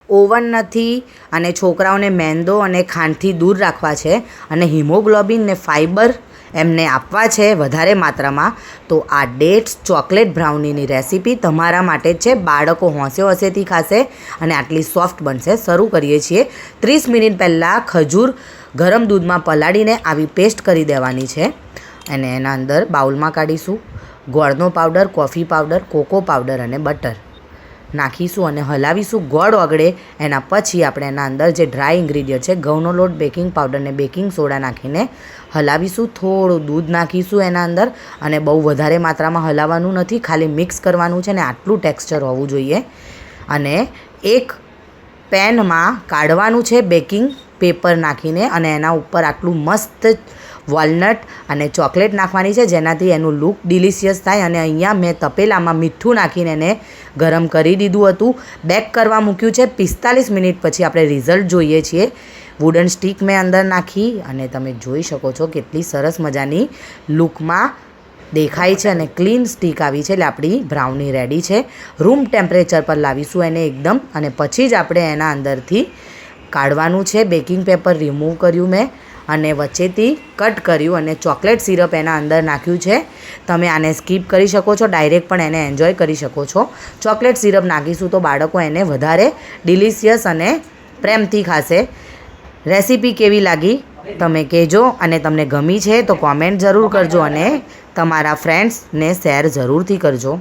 Oven નથી અને છોકરાઓને મેંદો અને ખાંડથી દૂર રાખવા છે અને હિમોગ્લોબિન ને ફાઇબર એમને આપવા છે વધારે માત્રામાં, તો આ ડેટ્સ ચોકલેટ બ્રાઉનીની રેસીપી તમારા માટે જ છે. બાળકો હોંશે-હોંશેથી ખાશે અને આટલી સોફ્ટ બનશે. શરૂ કરીએ છીએ. 30 મિનિટ પહેલાં ખજૂર ગરમ દૂધમાં પલાળીને આવી પેસ્ટ કરી દેવાની છે અને એના અંદર બાઉલમાં કાઢીશું. ગોળનો powder, coffee powder, cocoa powder અને બટર નાખીશું અને હલાવીશું. ગોળ ઓગળે એના પછી આપણે એના અંદર જે ડ્રાય ઇન્ગ્રીડિયન્ટ છે ઘઉંનો લોટ, બેકિંગ પાવડર ને બેકિંગ સોડા નાખીને હલાવીશું. થોડું દૂધ નાખીશું એના અંદર અને બહુ વધારે માત્રામાં હલાવવાનું નથી, ખાલી મિક્સ કરવાનું છે ને આટલું ટેક્સચર હોવું જોઈએ. અને એક પેનમાં કાઢવાનું છે બેકિંગ પેપર નાખીને અને એના ઉપર આટલું મસ્ત વોલનટ અને ચોકલેટ નાખવાની છે જેનાથી એનું લુક ડિલિશિયસ થાય. અને અહીંયા મેં તપેલામાં મીઠું નાખીને એને ગરમ કરી દીધું હતું. બેક કરવા મૂક્યું છે. 45 મિનિટ પછી આપણે રિઝલ્ટ જોઈએ છીએ. વુડન સ્ટીક મેં અંદર નાખી અને તમે જોઈ શકો છો કેટલી સરસ મજાની લુકમાં દેખાય છે અને ક્લીન સ્ટીક આવી છે. એટલે આપણી બ્રાઉની રેડી છે. રૂમ ટેમ્પરેચર પર લાવીશું એને એકદમ અને પછી જ આપણે એના અંદરથી કાઢવાનું છે. બેકિંગ પેપર રિમૂવ કર્યું મેં અને વચ્ચેથી કટ કર્યું અને ચોકલેટ સિરપ એના અંદર નાખ્યું છે. તમે આને સ્કીપ કરી શકો છો, ડાયરેક્ટ પણ એને એન્જોય કરી શકો છો. ચોકલેટ સિરપ નાખીશું તો બાળકો એને વધારે ડિલિશિયસ અને પ્રેમથી ખાશે. રેસીપી કેવી લાગી તમે કહેજો અને તમને ગમી છે તો કોમેન્ટ જરૂર કરજો અને તમારા ફ્રેન્ડ્સને શેર જરૂરથી કરજો.